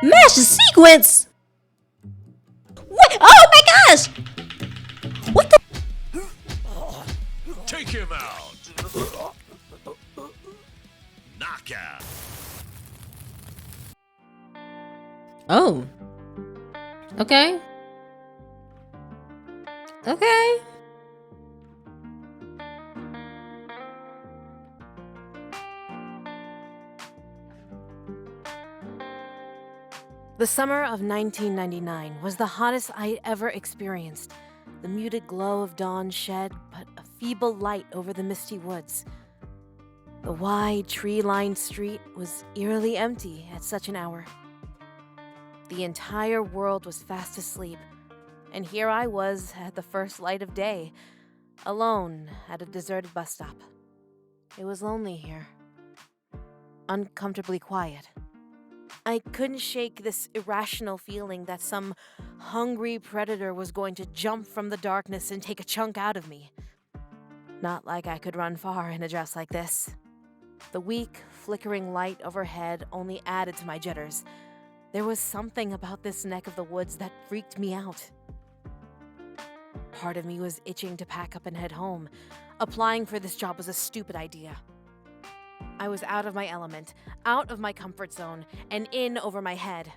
Mash the sequence? What? Oh my gosh! What the? Take him out. Knockout. Oh. Okay. Okay. The summer of 1999 was the hottest I'd ever experienced. The muted glow of dawn shed but a feeble light over the misty woods. The wide, tree-lined street was eerily empty at such an hour. The entire world was fast asleep, and here I was at the first light of day, alone at a deserted bus stop. It was lonely here, uncomfortably quiet. I couldn't shake this irrational feeling that some hungry predator was going to jump from the darkness and take a chunk out of me. Not like I could run far in a dress like this. The weak, flickering light overhead only added to my jitters. There was something about this neck of the woods that freaked me out. Part of me was itching to pack up and head home. Applying for this job was a stupid idea. I was out of my element, out of my comfort zone, and in over my head.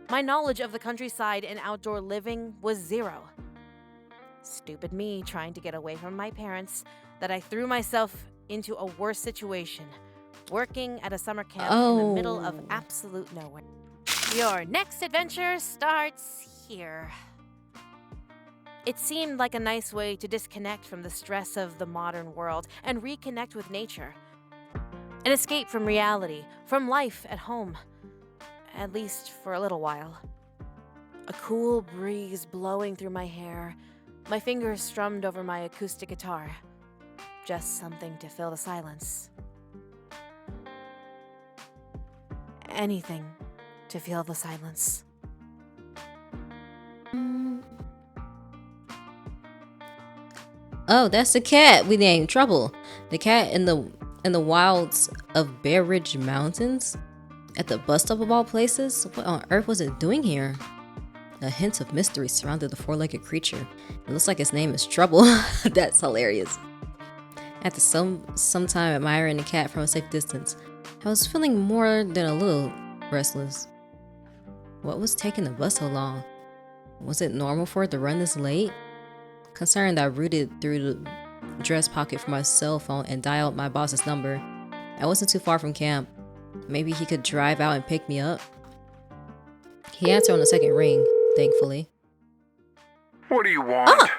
My knowledge of the countryside and outdoor living was zero. Stupid me trying to get away from my parents, that I threw myself into a worse situation, working at a summer camp in the middle of absolute nowhere. Your next adventure starts here. It seemed like a nice way to disconnect from the stress of the modern world and reconnect with nature. An escape from reality, from life at home. At least for a little while. A cool breeze blowing through my hair, my fingers strummed over my acoustic guitar. Just something to fill the silence. Anything to fill the silence. Oh, that's the cat we named Trouble. The cat in the wilds of Bear Ridge Mountains? At the bus stop of all places? What on earth was it doing here? A hint of mystery surrounded the four-legged creature. It looks like its name is Trouble. That's hilarious. After some time admiring the cat from a safe distance, I was feeling more than a little restless. What was taking the bus so long? Was it normal for it to run this late? Concerned, I rooted through the dress pocket for my cell phone and dialed my boss's number. I wasn't too far from camp. Maybe he could drive out and pick me up. He answered on the second ring, thankfully. What do you want?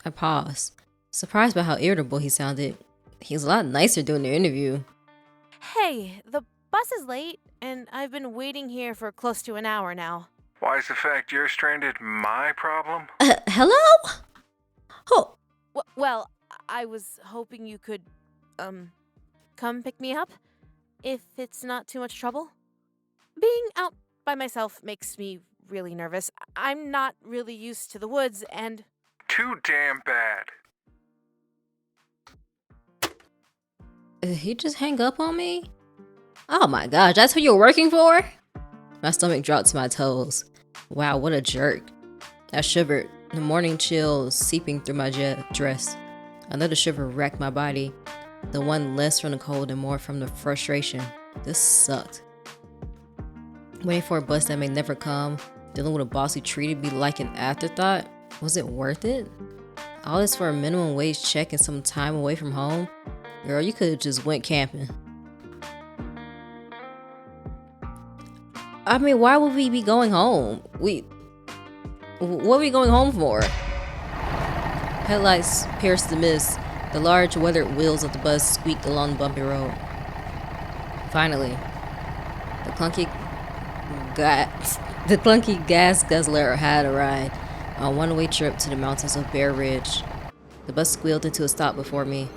I paused, surprised by how irritable he sounded. He was a lot nicer during the interview. Hey, the bus is late, and I've been waiting here for close to an hour now. Why is the fact you're stranded my problem? Hello? Oh, Well, I was hoping you could, come pick me up, if it's not too much trouble. Being out by myself makes me really nervous. I'm not really used to the woods, and... Too damn bad. did he just hang up on me? Oh my gosh, that's who you're working for? My stomach dropped to my toes. Wow, what a jerk. I shivered, the morning chill seeping through my dress. Another shiver wrecked my body, the one less from the cold and more from the frustration. This sucked. Waiting for a bus that may never come, dealing with a boss who treated me like an afterthought. Was it worth it? All this for a minimum wage check and some time away from home? Girl, you could have just went camping. I mean, why would we be going home? What are we going home for? Headlights pierced the mist. The large weathered wheels of the bus squeaked along the bumpy road. Finally, the clunky gas guzzler had arrived on a one-way trip to the mountains of Bear Ridge. The bus squealed into a stop before me.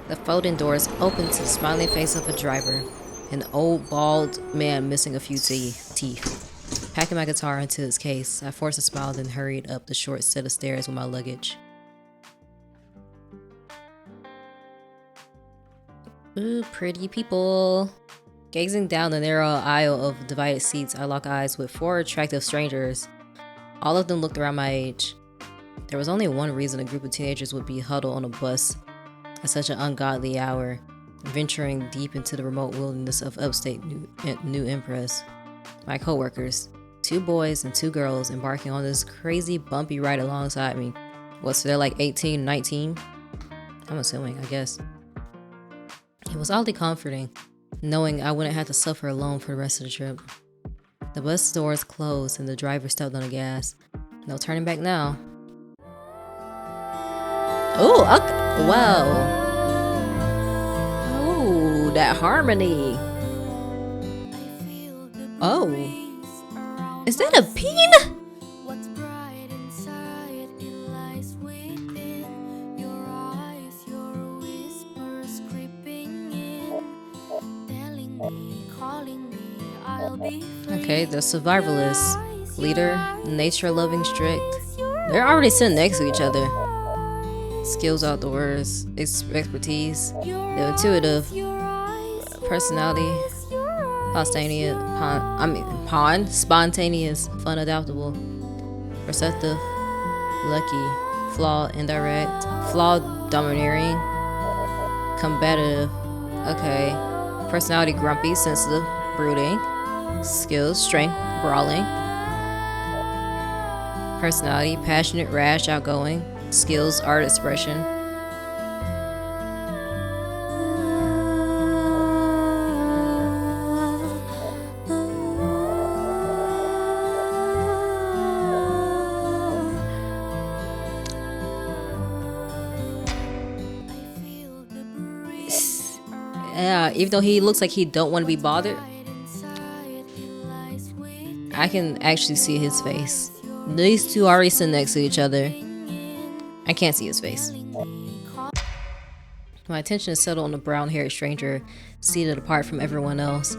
The folding doors opened to the smiling face of a driver, an old bald man missing a few teeth. Packing my guitar into its case, I forced a smile then hurried up the short set of stairs with my luggage. Ooh, pretty people. Gazing down the narrow aisle of divided seats, I lock eyes with 4 attractive strangers. All of them looked around my age. There was only one reason a group of teenagers would be huddled on a bus at such an ungodly hour, venturing deep into the remote wilderness of upstate New Empress. My coworkers, 2 boys and 2 girls, embarking on this crazy bumpy ride alongside me. So they're like 18, 19? I'm assuming, I guess. It was oddly comforting, knowing I wouldn't have to suffer alone for the rest of the trip. The bus doors closed and the driver stepped on the gas. No turning back now. Oh, okay. Wow. Oh, that harmony. Oh. Is that a peen? What's bright inside, it lies within your eyes, your whispers creeping in, telling me, calling me, I'll be free. Okay, the survivalist, leader, nature-loving, strict. They're already sitting next to each other. Skills outdoors, expertise, the intuitive, personality, spontaneous, fun, adaptable, receptive, lucky, flawed, indirect, flawed, domineering, combative, okay, personality, grumpy, sensitive, brooding, skills, strength, brawling, personality, passionate, rash, outgoing, skills, art, expression. Yeah, even though he looks like he don't want to be bothered, I can actually see his face. These 2 already sit next to each other. I can't see his face. My attention is settled on the brown-haired stranger seated apart from everyone else,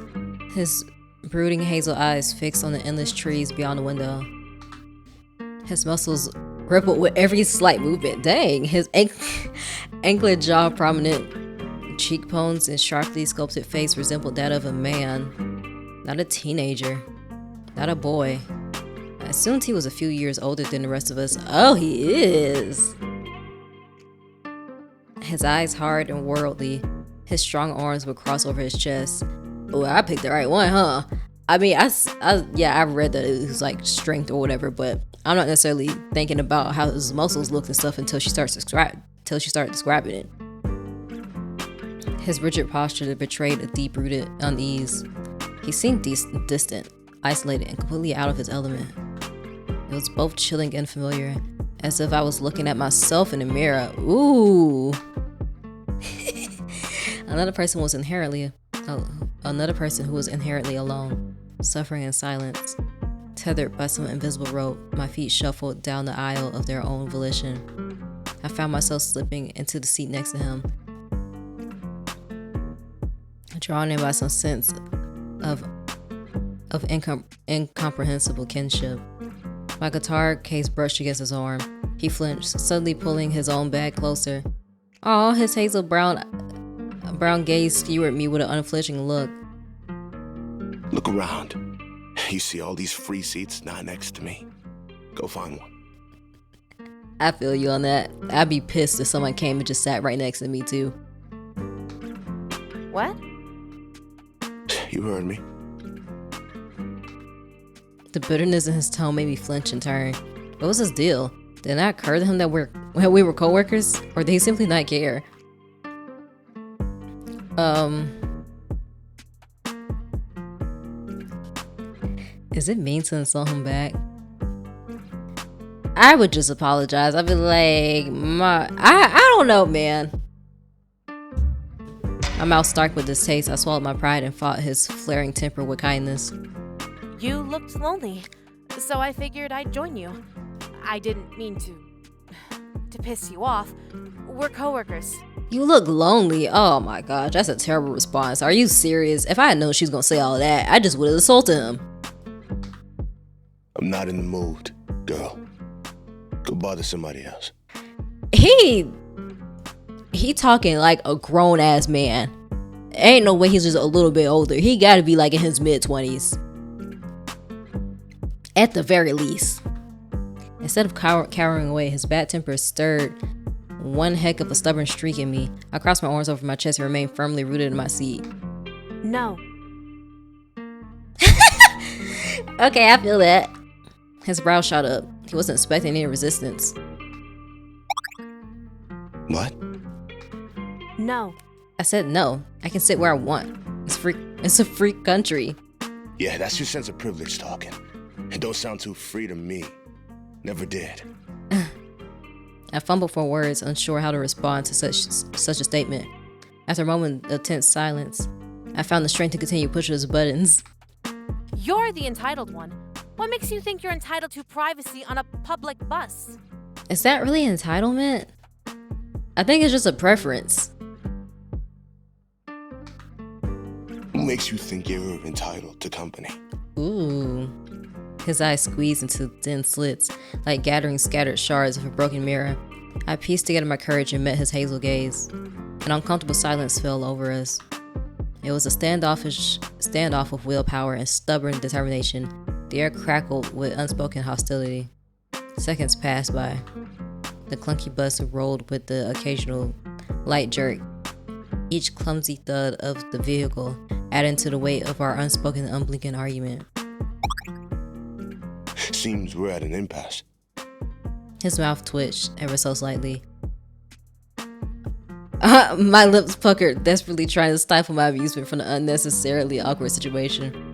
his brooding hazel eyes fixed on the endless trees beyond the window. His muscles rippled with every slight movement. Dang, his anklet jaw prominent, cheekbones and sharply sculpted face resembled that of a man, not a teenager, not a boy. I assumed he was a few years older than the rest of us. Oh, he is! His eyes hard and worldly. His strong arms would cross over his chest. Oh, I picked the right one, huh? I mean, I read that it was like strength or whatever, but I'm not necessarily thinking about how his muscles looked and stuff until she started describing it. His rigid posture betrayed a deep-rooted unease. He seemed distant, isolated, and completely out of his element. It was both chilling and familiar, as if I was looking at myself in the mirror. Ooh. Another person who was inherently alone, suffering in silence. Tethered by some invisible rope, my feet shuffled down the aisle of their own volition. I found myself slipping into the seat next to him, drawn in by some sense of incomprehensible kinship. My guitar case brushed against his arm. He flinched, suddenly pulling his own bag closer. Aw, his hazel brown gaze skewered me with an unflinching look. Look around. You see all these free seats not next to me? Go find one. I feel you on that. I'd be pissed if someone came and just sat right next to me too. What? You heard me. The bitterness in his tone made me flinch and turn. What was his deal? Did it not occur to him that we were coworkers? Or did he simply not care? Is it mean to insult him back? I would just apologize. I'd be like, I don't know, man. My mouth stark with distaste. I swallowed my pride and fought his flaring temper with kindness. You looked lonely, so I figured I'd join you. I didn't mean to piss you off. We're coworkers. You look lonely. Oh my gosh, that's a terrible response. Are you serious? If I had known she was gonna say all that, I just would have assaulted him. I'm not in the mood, girl. Go bother somebody else. He talking like a grown ass man. Ain't no way he's just a little bit older. He gotta be like in his mid-20s. At the very least. Instead of cowering away, his bad temper stirred one heck of a stubborn streak in me. I crossed my arms over my chest and remained firmly rooted in my seat. No. Okay, I feel that. His brow shot up. He wasn't expecting any resistance. What? No. I said no. I can sit where I want. It's a free country. Yeah, that's your sense of privilege talking. And don't sound too free to me. Never did. I fumbled for words, unsure how to respond to such a statement. After a moment of tense silence, I found the strength to continue pushing his buttons. You're the entitled one. What makes you think you're entitled to privacy on a public bus? Is that really entitlement? I think it's just a preference. Who makes you think you're entitled to company? Ooh. His eyes squeezed into thin slits, like gathering scattered shards of a broken mirror. I pieced together my courage and met his hazel gaze. An uncomfortable silence fell over us. It was a standoff of willpower and stubborn determination. The air crackled with unspoken hostility. Seconds passed by. The clunky bus rolled with the occasional light jerk. Each clumsy thud of the vehicle added to the weight of our unspoken, unblinking argument. Seems we're at an impasse. His mouth twitched ever so slightly. My lips puckered, desperately trying to stifle my amusement from the unnecessarily awkward situation.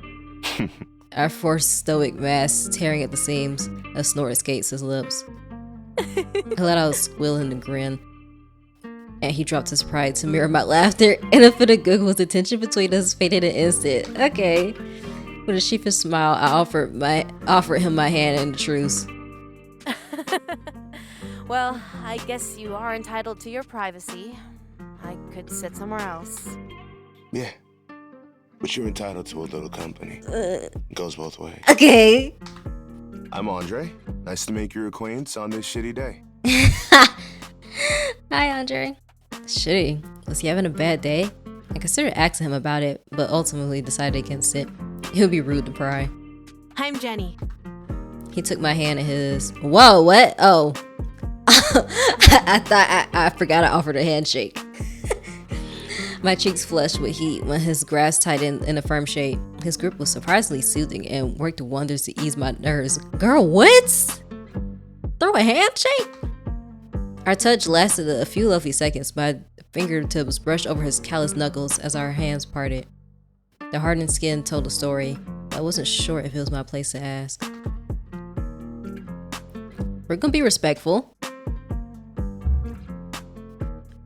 Our forced stoic mask tearing at the seams. A snort escaped his lips. I let out a squeal and a grin, and he dropped his pride to mirror my laughter. In a fit of giggles, the tension between us faded an instant. Okay. With a sheepish smile, I offered him my hand in the truce. Well, I guess you are entitled to your privacy. I could sit somewhere else. Yeah. But you're entitled to a little company. It goes both ways. Okay. I'm Andre. Nice to make your acquaintance on this shitty day. Hi, Andre. Shitty. Was he having a bad day? I considered asking him about it, but ultimately decided against it. It would be rude to pry. I'm Jenny. He took my hand in his. Whoa, what? Oh. I thought I forgot I offered a handshake. My cheeks flushed with heat when his grasp tightened in a firm shape. His grip was surprisingly soothing and worked wonders to ease my nerves. Girl, what? Throw a handshake? Our touch lasted a few lovely seconds. My fingertips brushed over his calloused knuckles as our hands parted. The hardened skin told a story, but I wasn't sure if it was my place to ask. We're gonna be respectful.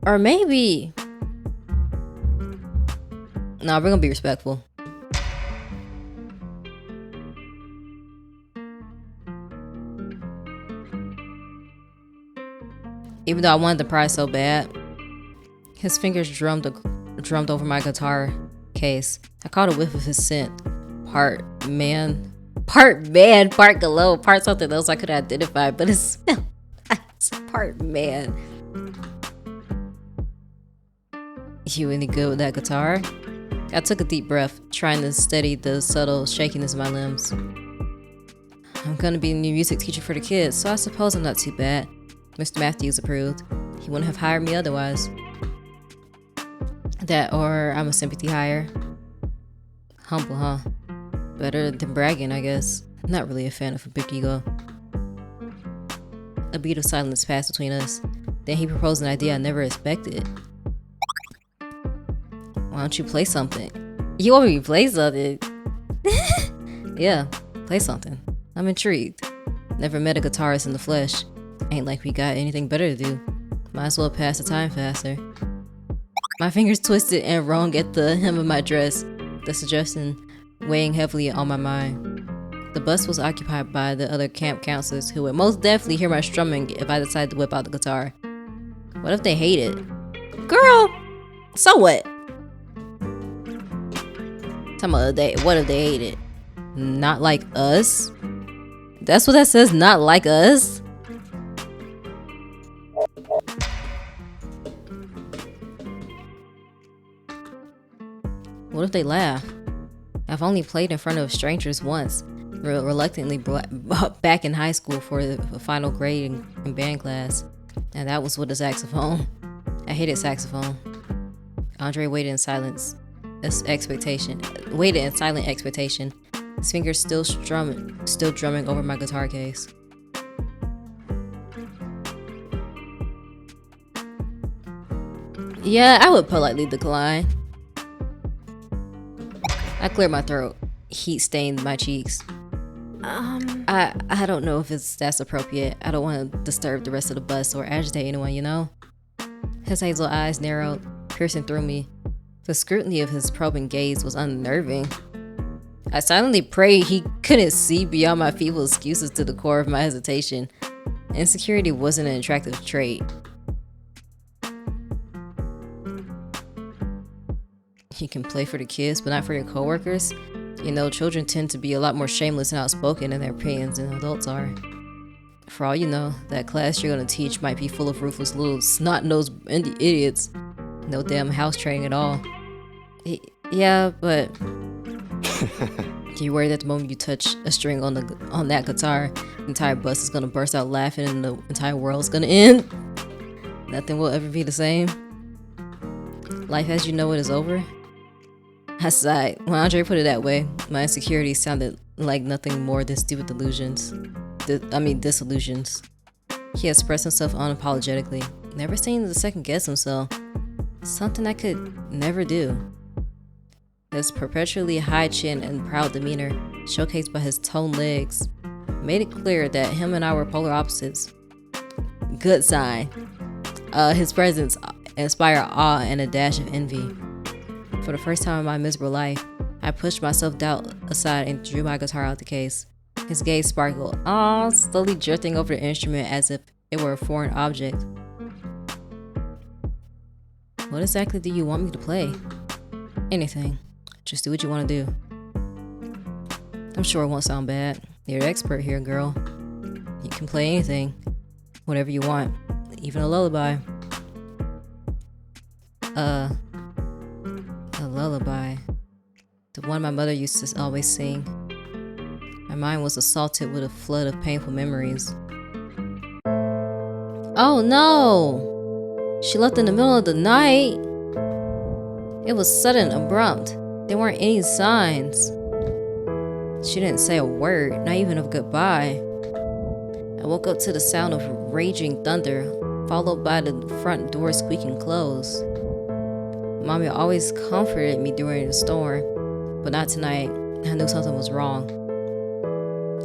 Or maybe... No, we're gonna be respectful. Even though I wanted the prize so bad, his fingers drummed over my guitar case. I caught a whiff of his scent. Part man, part glow, part something else I could identify, but it smelled nice. Part man. You any good with that guitar? I took a deep breath, trying to steady the subtle shakiness of my limbs. I'm gonna be the new music teacher for the kids, so I suppose I'm not too bad. Mr. Matthews approved. He wouldn't have hired me otherwise. That or I'm a sympathy hire. Humble, huh? Better than bragging, I guess. Not really a fan of a big ego. A beat of silence passed between us. Then he proposed an idea I never expected. Why don't you play something? You want me to play something? Yeah, play something. I'm intrigued. Never met a guitarist in the flesh. Ain't like we got anything better to do. Might as well pass the time faster. My fingers twisted and wrung at the hem of my dress, the suggestion weighing heavily on my mind. The bus was occupied by the other camp counselors who would most definitely hear my strumming if I decided to whip out the guitar. What if they hate it? Girl, so what? Tell me, what if they hate it? Not like us? That's what that says, not like us? What if they laugh? I've only played in front of strangers once, reluctantly brought back in high school for the final grade in band class, and that was with a saxophone. I hated saxophone. Andre waited in silence. Waited in silent expectation. His fingers still drumming over my guitar case. Yeah, I would politely decline. I cleared my throat. Heat stained my cheeks. I don't know if that's appropriate. I don't want to disturb the rest of the bus or agitate anyone, you know? His hazel eyes narrowed, piercing through me. The scrutiny of his probing gaze was unnerving. I silently prayed he couldn't see beyond my feeble excuses to the core of my hesitation. Insecurity wasn't an attractive trait. You can play for the kids, but not for your coworkers. You know, children tend to be a lot more shameless and outspoken in their opinions than adults are. For all you know, that class you're gonna teach might be full of ruthless little snot-nosed idiots. No damn house training at all. Yeah, but you worry that the moment you touch a string on that guitar, the entire bus is gonna burst out laughing and the entire world's gonna end. Nothing will ever be the same. Life as you know it is over. I sighed. When Andre put it that way, my insecurity sounded like nothing more than stupid disillusions. He expressed himself unapologetically, never seeming to second guess himself. Something I could never do. His perpetually high chin and proud demeanor, showcased by his toned legs, made it clear that him and I were polar opposites. Good sign. His presence inspired awe and a dash of envy. For the first time in my miserable life, I pushed my self-doubt aside and drew my guitar out the case. His gaze sparkled, slowly drifting over the instrument as if it were a foreign object. What exactly do you want me to play? Anything. Just do what you want to do. I'm sure it won't sound bad. You're the expert here, girl. You can play anything. Whatever you want. Even a lullaby. A lullaby. The one my mother used to always sing. My mind was assaulted with a flood of painful memories. Oh no! She left in the middle of the night. It was sudden, abrupt. There weren't any signs. She didn't say a word, not even a goodbye. I woke up to the sound of raging thunder, followed by the front door squeaking closed. Mommy always comforted me during the storm, but not tonight. I knew something was wrong.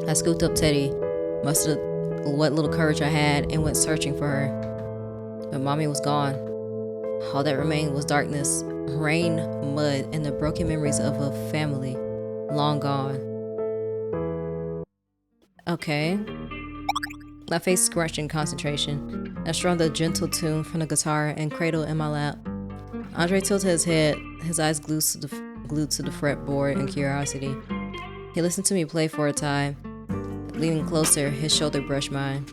I scooped up Teddy, mustered what little courage I had, and went searching for her. But Mommy was gone. All that remained was darkness, rain, mud, and the broken memories of a family, long gone. Okay. My face scrunched in concentration. I strummed a gentle tune from the guitar and cradled in my lap. Andre tilted his head, his eyes glued to the fretboard in curiosity. He listened to me play for a time. Leaning closer, his shoulder brushed mine.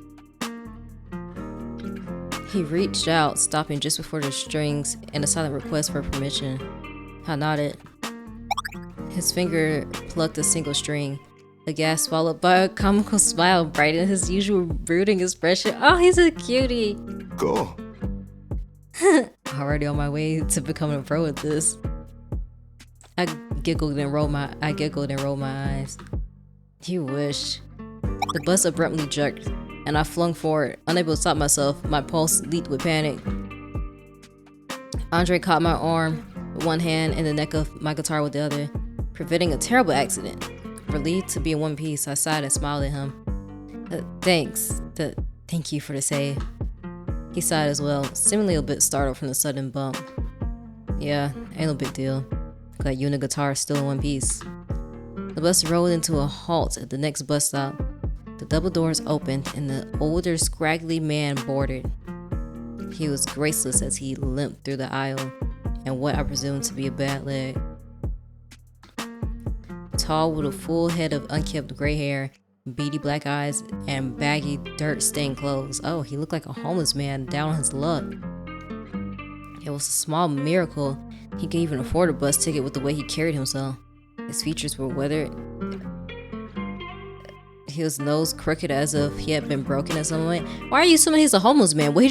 He reached out, stopping just before the strings in a silent request for permission. I nodded. His finger plucked a single string. A gasp followed by a comical smile brightened his usual brooding expression. Oh, he's a cutie. Go. Already on my way to becoming a pro at this. I giggled and rolled my eyes. You wish. The bus abruptly jerked, and I flung forward, unable to stop myself. My pulse leaped with panic. Andre caught my arm with one hand and the neck of my guitar with the other, preventing a terrible accident. Relieved to be in one piece, I sighed and smiled at him. Thanks. Thank you for the save. He sighed as well, seemingly a bit startled from the sudden bump. Yeah, ain't no big deal. Glad you and the guitar are still in one piece. The bus rolled into a halt at the next bus stop. The double doors opened and the older, scraggly man boarded. He was graceless as he limped through the aisle and what I presumed to be a bad leg. Tall with a full head of unkempt gray hair, beady black eyes, and baggy, dirt-stained clothes. Oh, he looked like a homeless man down on his luck. It was a small miracle he could even afford a bus ticket with the way he carried himself. His features were weathered. His nose crooked as if he had been broken at some point. Why are you assuming he's a homeless man? What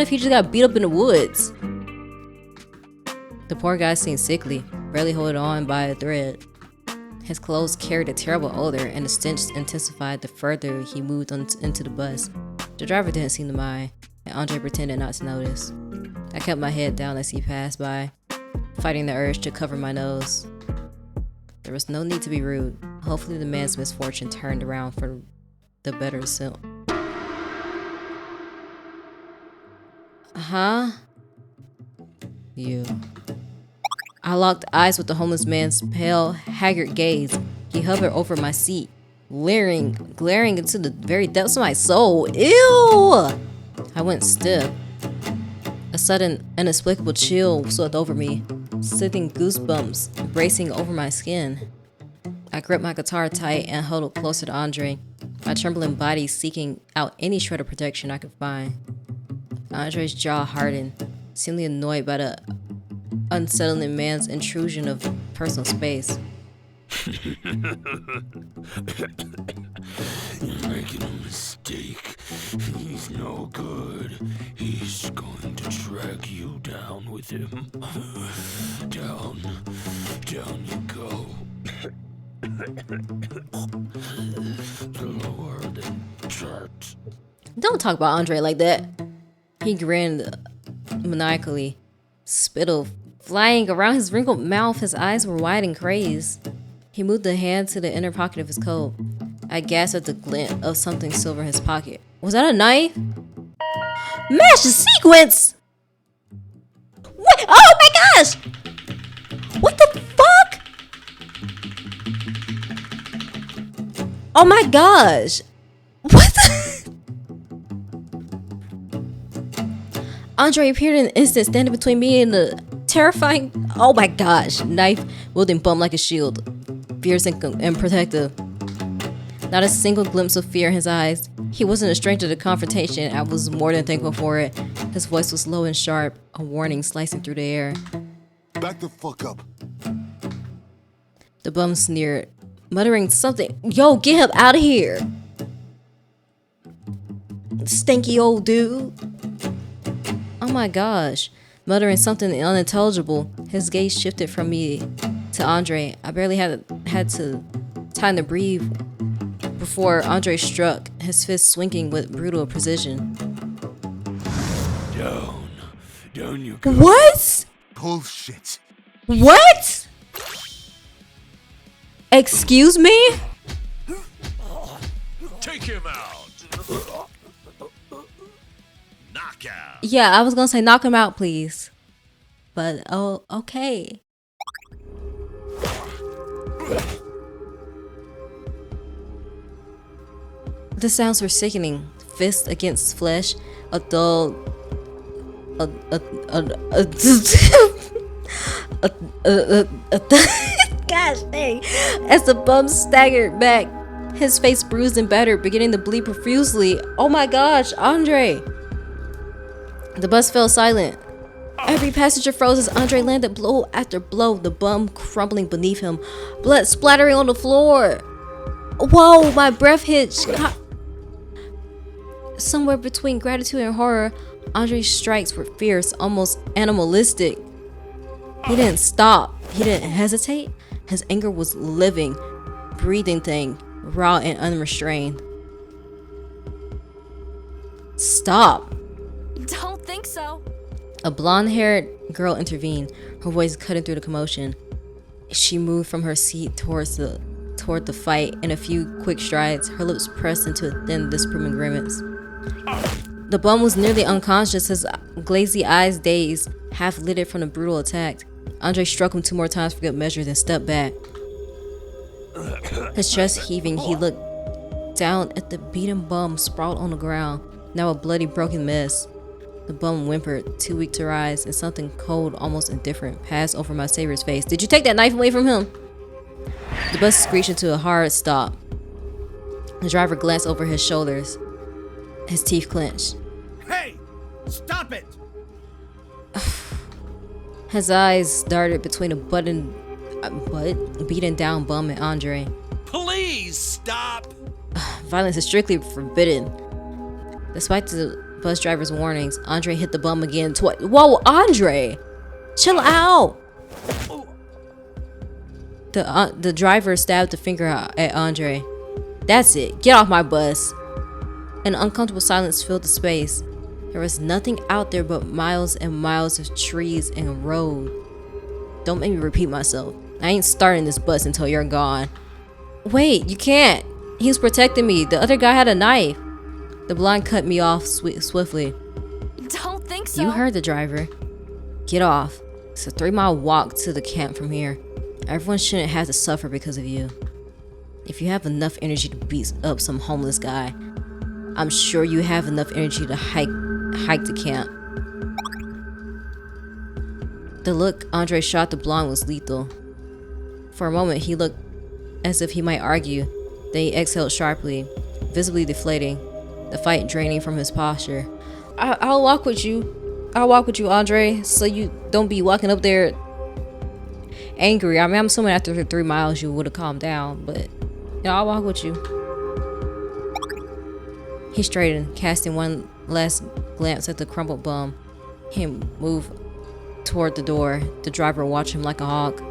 if he just got beat up in the woods? The poor guy seemed sickly, barely holding on by a thread. His clothes carried a terrible odor, and the stench intensified the further he moved into the bus. The driver didn't seem to mind, and Andre pretended not to notice. I kept my head down as he passed by, fighting the urge to cover my nose. There was no need to be rude. Hopefully the man's misfortune turned around for the better self. Huh? You. I locked eyes with the homeless man's pale, haggard gaze. He hovered over my seat, glaring into the very depths of my soul. Ew! I went stiff. A sudden, inexplicable chill swept over me, sending goosebumps racing over my skin. I gripped my guitar tight and huddled closer to Andre, my trembling body seeking out any shred of protection I could find. Andre's jaw hardened, seemingly annoyed by the unsettling man's intrusion of personal space. You're making a mistake. He's no good. He's going to drag you down with him. Down you go. Lower than dirt. Don't talk about Andre like that. He grinned maniacally, spittle flying around his wrinkled mouth. His eyes were wide and crazed. He moved a hand to the inner pocket of his coat. I gasped at the glint of something silver in his pocket. Was that a knife? Master sequence! What? Oh my gosh! What the fuck? Oh my gosh! What the? Andre appeared in an instant, standing between me and the terrifying, oh my gosh, knife wielding bum like a shield, fierce and protective. Not a single glimpse of fear in his eyes. He wasn't a stranger to confrontation. I was more than thankful for it. His voice was low and sharp, a warning slicing through the air. Back the fuck up. The bum sneered, muttering something. Yo, get him out of here. Stinky old dude. Oh my gosh. Muttering something unintelligible, his gaze shifted from me to Andre. I barely had to time to breathe before Andre struck, his fist swinging with brutal precision. Down you go. What? Bullshit. What? Excuse me? Take him out. Knockout. Yeah, I was gonna say knock him out, please. But, oh, okay. The sounds were sickening. Fist against flesh, a dull, gosh dang. As the bum staggered back, his face bruised and battered, beginning to bleed profusely. Oh my gosh, Andre! The bus fell silent. Every passenger froze as Andre landed blow after blow, the bum crumbling beneath him, blood splattering on the floor. Whoa, my breath hitched. Somewhere between gratitude and horror, Andre's strikes were fierce, almost animalistic. He didn't stop. He didn't hesitate. His anger was living, breathing thing, raw and unrestrained. Stop. Don't think so. A blonde-haired girl intervened, her voice cutting through the commotion. She moved from her seat toward the fight in a few quick strides, her lips pressed into a thin, disapproving grimace. The bum was nearly unconscious, his glazy eyes dazed, half lidded from the brutal attack. Andre struck him 2 more times for good measure, then stepped back. His chest heaving, he looked down at the beaten bum sprawled on the ground, now a bloody, broken mess. The bum whimpered, too weak to rise, and something cold, almost indifferent, passed over my savior's face. Did you take that knife away from him? The bus screeched into a hard stop. The driver glanced over his shoulders. His teeth clenched. Hey! Stop it! His eyes darted between a beaten down bum and Andre. Please stop. Violence is strictly forbidden. Despite the bus driver's warnings, Andre hit the bum again twice. Whoa, Andre! Chill out! The driver stabbed a finger at Andre. That's it. Get off my bus. An uncomfortable silence filled the space. There was nothing out there but miles and miles of trees and a road. Don't make me repeat myself. I ain't starting this bus until you're gone. Wait, you can't. He was protecting me. The other guy had a knife. The blonde cut me off swiftly. Don't think so. You heard the driver. Get off. It's a 3-mile walk to the camp from here. Everyone shouldn't have to suffer because of you. If you have enough energy to beat up some homeless guy, I'm sure you have enough energy to hike to camp. The look Andre shot the blonde was lethal. For a moment, he looked as if he might argue. Then he exhaled sharply, visibly deflating, the fight draining from his posture. I'll walk with you. I'll walk with you, Andre, so you don't be walking up there angry. I mean, I'm assuming after the 3 miles you would have calmed down, but I'll walk with you. He straightened, casting one last glance at the crumpled bum. He moved toward the door, the driver watched him like a hawk.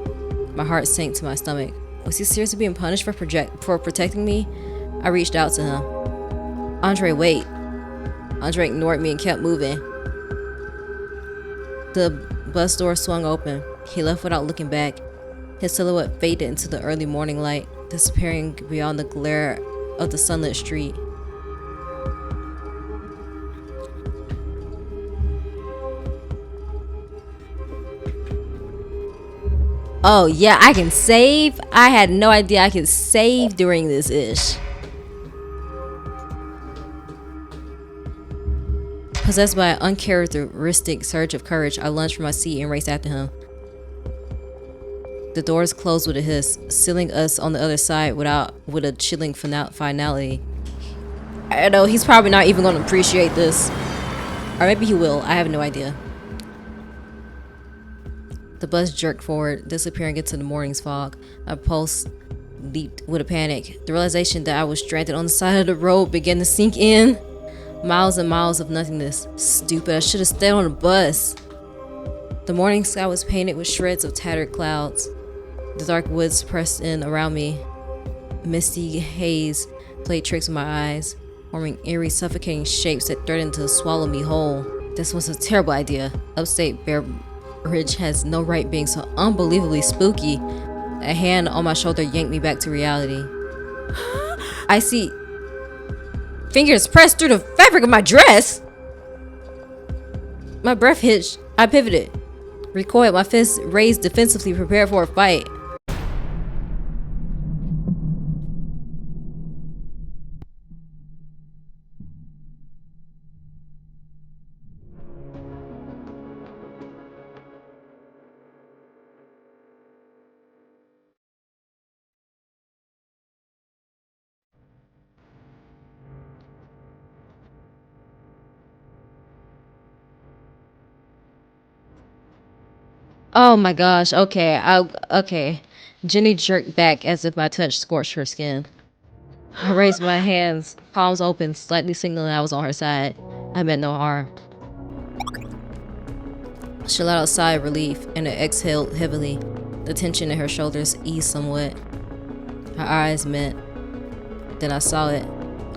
My heart sank to my stomach. Was he seriously being punished for protecting me? I reached out to him. Andre, wait. Andre ignored me and kept moving. The bus door swung open. He left without looking back. His silhouette faded into the early morning light, disappearing beyond the glare of the sunlit street. Oh yeah, I can save? I had no idea I could save during this ish. Possessed by an uncharacteristic surge of courage, I lunged from my seat and raced after him. The doors closed with a hiss, sealing us on the other side with a chilling finality. I know, he's probably not even going to appreciate this. Or maybe he will, I have no idea. The bus jerked forward, disappearing into the morning's fog. My pulse leaped with a panic. The realization that I was stranded on the side of the road began to sink in. Miles and miles of nothingness. Stupid, I should have stayed on the bus. The morning sky was painted with shreds of tattered clouds. The dark woods pressed in around me. Misty haze played tricks with my eyes, forming eerie, suffocating shapes that threatened to swallow me whole. This was a terrible idea. Upstate Bear Ridge has no right being so unbelievably spooky. A hand on my shoulder yanked me back to reality. I see fingers pressed through the fabric of my dress. My breath hitched. I pivoted, recoiled, my fists raised defensively, prepared for a fight. Oh my gosh, okay, okay. Jenny jerked back as if my touch scorched her skin. I raised my hands, palms open, slightly signaling I was on her side. I meant no harm. She let out a sigh of relief and exhaled heavily. The tension in her shoulders eased somewhat. Her eyes met. Then I saw it.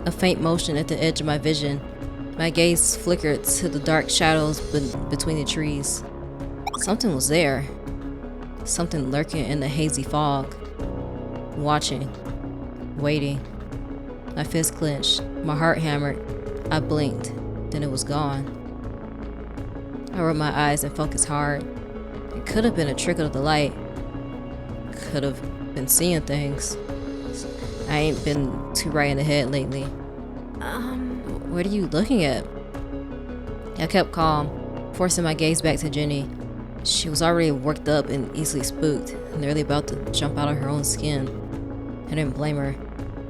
A faint motion at the edge of my vision. My gaze flickered to the dark shadows between the trees. Something was there. Something lurking in the hazy fog. Watching. Waiting. My fist clenched. My heart hammered. I blinked. Then it was gone. I rubbed my eyes and focused hard. It could have been a trick of the light. Could have been seeing things. I ain't been too right in the head lately. What are you looking at? I kept calm, forcing my gaze back to Jenny. She was already worked up and easily spooked, nearly about to jump out of her own skin. I didn't blame her.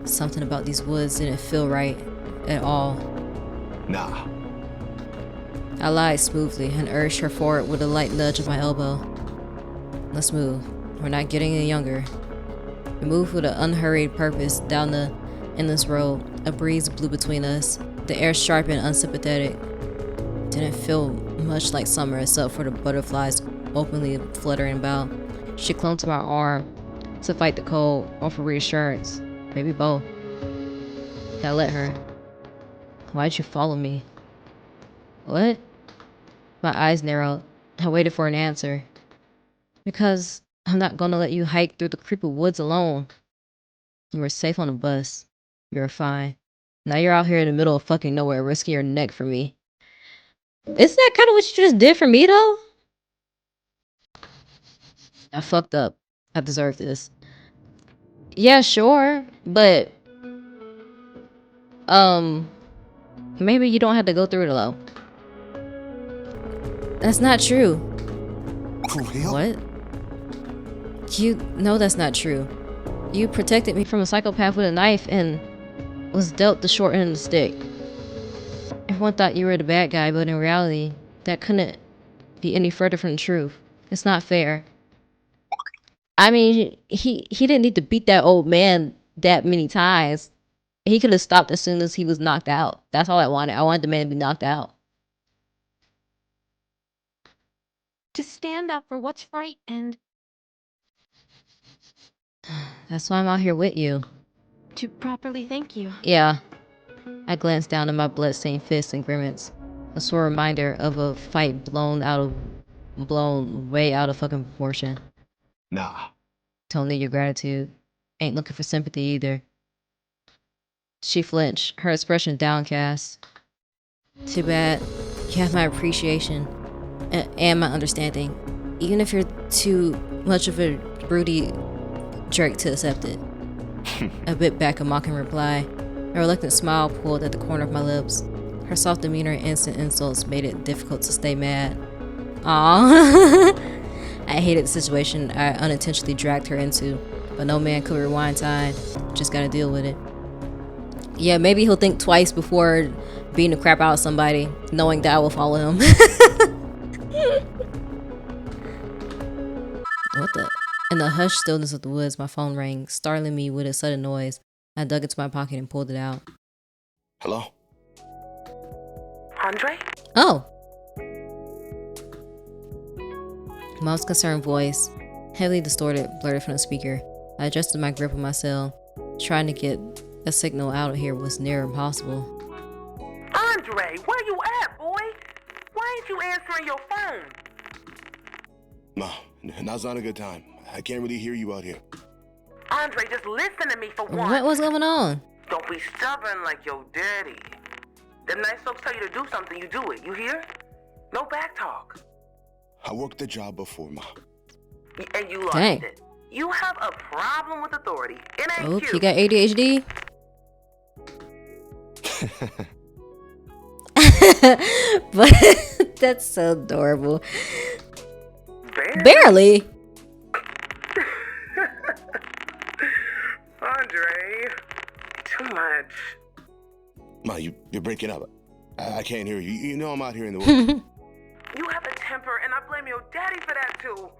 Something about these woods didn't feel right at all. Nah. I lied smoothly and urged her forward with a light nudge of my elbow. Let's move. We're not getting any younger. We moved with an unhurried purpose down the endless road. A breeze blew between us, the air sharp and unsympathetic. Didn't feel much like summer except for the butterflies openly fluttering about. She clung to my arm to fight the cold or for reassurance. Maybe both. I let her. Why'd you follow me? What? My eyes narrowed. I waited for an answer. Because I'm not gonna let you hike through the creepy woods alone. You were safe on the bus. You were fine. Now you're out here in the middle of fucking nowhere risking your neck for me. Isn't that kind of what you just did for me, though? I fucked up. I deserve this. Yeah, sure. But, maybe you don't have to go through it alone. That's not true. For real? What? You know that's not true. You protected me from a psychopath with a knife and was dealt the short end of the stick. Everyone thought you were the bad guy, but in reality, that couldn't be any further from the truth. It's not fair. I mean, he didn't need to beat that old man that many times. He could have stopped as soon as he was knocked out. That's all I wanted. I wanted the man to be knocked out. To stand up for what's right and That's why I'm out here with you. to properly thank you. Yeah. I glanced down at my bloodstained fists and grimace. A sore reminder of a fight blown way out of fucking proportion. Nah. Don't need your gratitude. Ain't looking for sympathy either. She flinched, her expression downcast. Too bad. You have my appreciation and my understanding, even if you're too much of a broody jerk to accept it. A bit back, a mocking reply. A reluctant smile pulled at the corner of my lips. Her soft demeanor and instant insults made it difficult to stay mad. Aww. I hated the situation I unintentionally dragged her into, but no man could rewind time. Just gotta deal with it. Yeah, maybe he'll think twice before beating the crap out of somebody, knowing that I will follow him. What the? In the hushed stillness of the woods, my phone rang, startling me with a sudden noise. I dug into my pocket and pulled it out. Hello? Andre? Oh! Mom's concerned voice, heavily distorted, blurted from the speaker. I adjusted my grip on my cell. Trying to get a signal out of here was near impossible. Andre, where you at, boy? Why ain't you answering your phone? No, now's not a good time. I can't really hear you out here. Andre, just listen to me for once. What was going on? Don't be stubborn like your daddy. Them nice folks tell you to do something, you do it. You hear? No back talk. I worked the job before, Ma. And you lost Dang. it. You have a problem with authority. It ain't Oops, cute. you got ADHD? But that's so adorable. Barely. Andre, too much. Ma, you're breaking up. I can't hear you. You know I'm out here in the woods. You have a temper, and I blame your daddy for that too.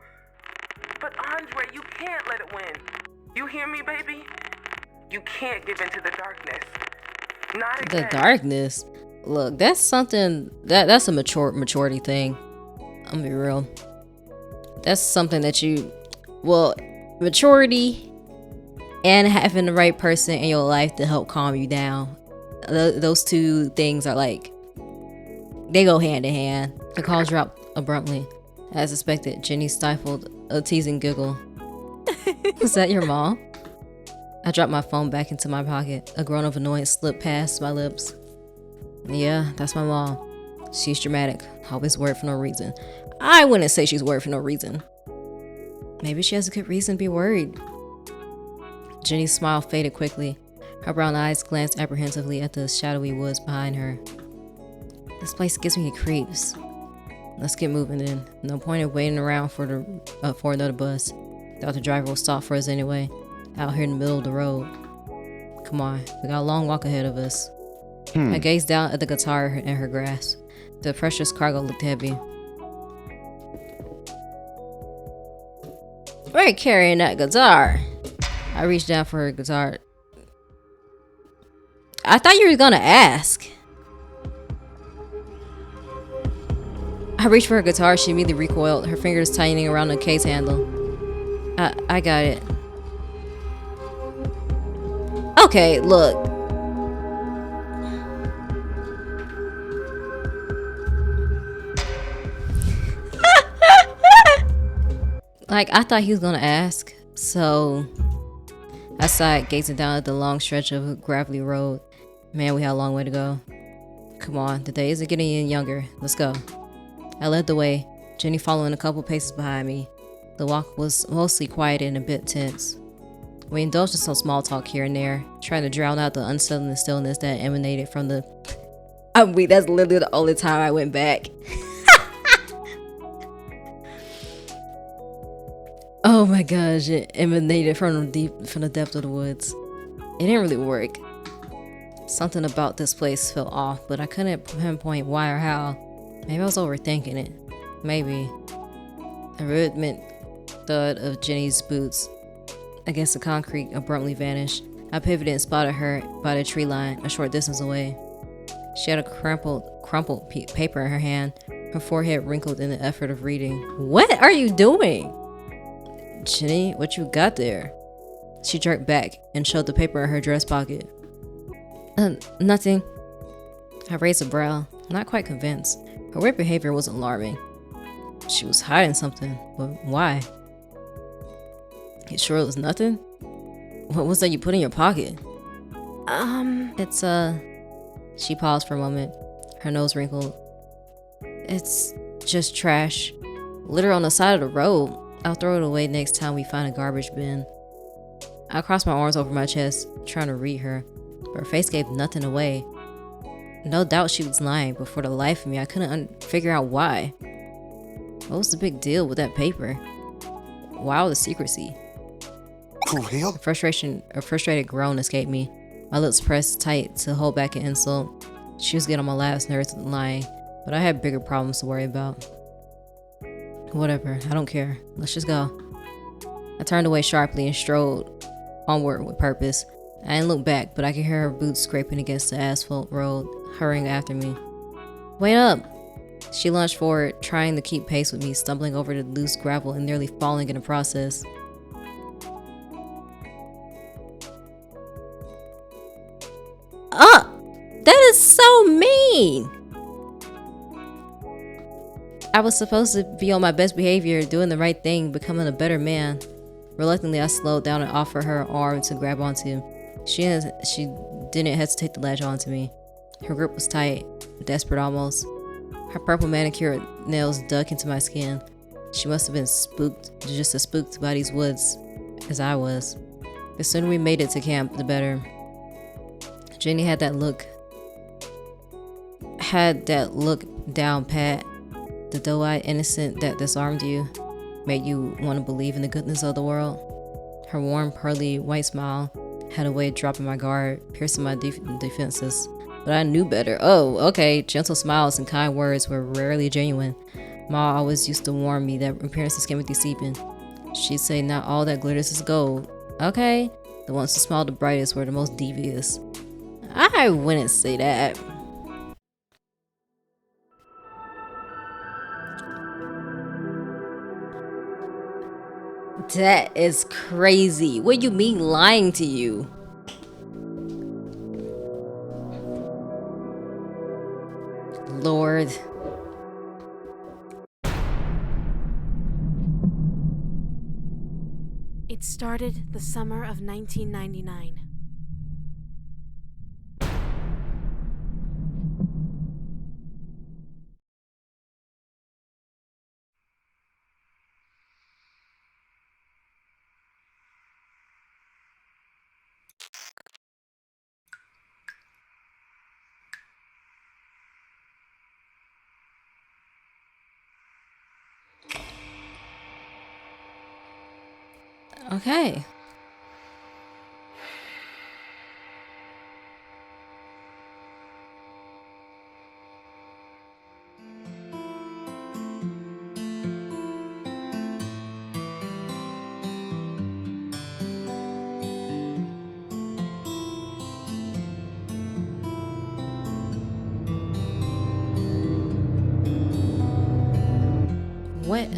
But Andre, you can't let it win. You hear me, baby? You can't give in to the darkness. Not The again. darkness. Look, that's something that's a maturity thing. I'm gonna be real. That's something that maturity and having the right person in your life to help calm you down. Those two things are like, they go hand in hand. The call dropped abruptly. As expected, Jenny stifled a teasing giggle. Was that your mom? I dropped my phone back into my pocket. A groan of annoyance slipped past my lips. Yeah, that's my mom. She's dramatic. Always worried for no reason. I wouldn't say she's worried for no reason. Maybe she has a good reason to be worried. Jenny's smile faded quickly. Her brown eyes glanced apprehensively at the shadowy woods behind her. This place gives me the creeps. Let's get moving then. No point in waiting around for another bus. Thought the driver will stop for us anyway. Out here in the middle of the road. Come on, we got a long walk ahead of us. I gazed down at the guitar in her grasp. The precious cargo looked heavy. Why are you carrying that guitar? I reached down for her guitar. I thought you were gonna ask. I reached for her guitar. She immediately recoiled, her fingers tightening around the case handle. I got it. Okay, look. Like, I thought he was gonna ask, so I sighed, gazing down at the long stretch of gravelly road. Man, we had a long way to go. Come on, the day isn't getting any younger. Let's go. I led the way, Jenny following a couple paces behind me. The walk was mostly quiet and a bit tense. We indulged in some small talk here and there, trying to drown out the unsettling stillness that emanated from the... that's literally the only time I went back. Oh my gosh, it emanated from the depth of the woods. It didn't really work. Something about this place felt off, but I couldn't pinpoint why or how. Maybe I was overthinking it. Maybe. A rhythmic thud of Jenny's boots against the concrete abruptly vanished. I pivoted and spotted her by the tree line, a short distance away. She had a crumpled paper in her hand, her forehead wrinkled in the effort of reading. What are you doing? Jenny, what you got there? She jerked back and showed the paper in her dress pocket. Nothing. I raised a brow, not quite convinced. Her weird behavior was alarming. She was hiding something, but why? You sure it was nothing? What was that you put in your pocket? It's She paused for a moment, her nose wrinkled. It's just trash. Litter on the side of the road. I'll throw it away next time we find a garbage bin. I crossed my arms over my chest, trying to read her, but her face gave nothing away. No doubt she was lying, but for the life of me, I couldn't figure out why. What was the big deal with that paper? Why all the secrecy? For real? A frustrated groan escaped me. My lips pressed tight to hold back an insult. She was getting on my last nerves with lying, but I had bigger problems to worry about. Whatever, I don't care. Let's just go. I turned away sharply and strode onward with purpose. I didn't look back, but I could hear her boots scraping against the asphalt road, hurrying after me. Wait up! She lunged forward, trying to keep pace with me, stumbling over the loose gravel and nearly falling in the process. That is so mean! I was supposed to be on my best behavior, doing the right thing, becoming a better man. Reluctantly, I slowed down and offered her arm to grab onto. She didn't hesitate to latch onto me. Her grip was tight, desperate almost. Her purple manicured nails dug into my skin. She must have been just as spooked by these woods as I was. The sooner we made it to camp, the better. Jenny had that look down pat. The doe-eyed innocent that disarmed you, made you want to believe in the goodness of the world. Her warm, pearly, white smile had a way of dropping my guard, piercing my defenses. But I knew better. Oh, okay, gentle smiles and kind words were rarely genuine. Ma always used to warn me that appearances can be deceiving. She'd say, not all that glitters is gold. Okay, the ones who smiled the brightest were the most devious. I wouldn't say that. That is crazy. What do you mean lying to you? Lord. It started the summer of 1999. Okay.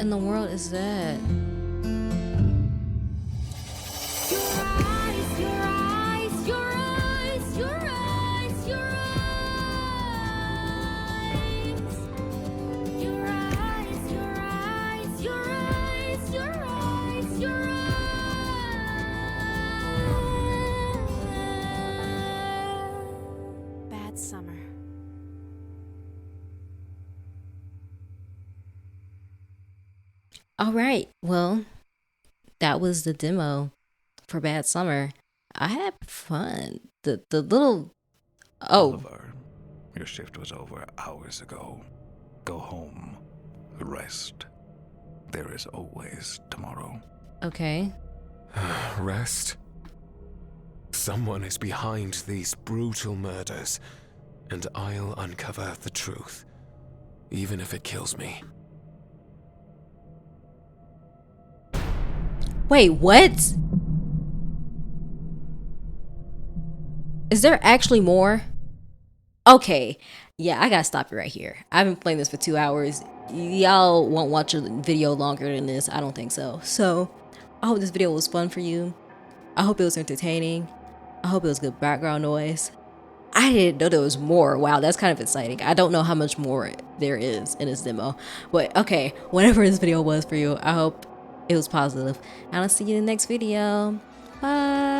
in the world is that? Your eyes, your eyes, your eyes, your eyes, your eyes. Your eyes, your eyes, your eyes, your eyes, your eyes. Bad summer. All right. Well, that was the demo for Bad Summer. I had fun. The little Oliver, your shift was over hours ago. Go home. Rest. There is always tomorrow. okay. Rest? Someone is behind these brutal murders, and I'll uncover the truth, even if it kills me. Wait, what? Is there actually more? Okay. Yeah, I gotta stop it right here. I've been playing this for 2 hours. Y'all won't watch a video longer than this. I don't think so. So, I hope this video was fun for you. I hope it was entertaining. I hope it was good background noise. I didn't know there was more. Wow, that's kind of exciting. I don't know how much more there is in this demo. But okay, whatever this video was for you, I hope it was positive. And I'll see you in the next video. Bye.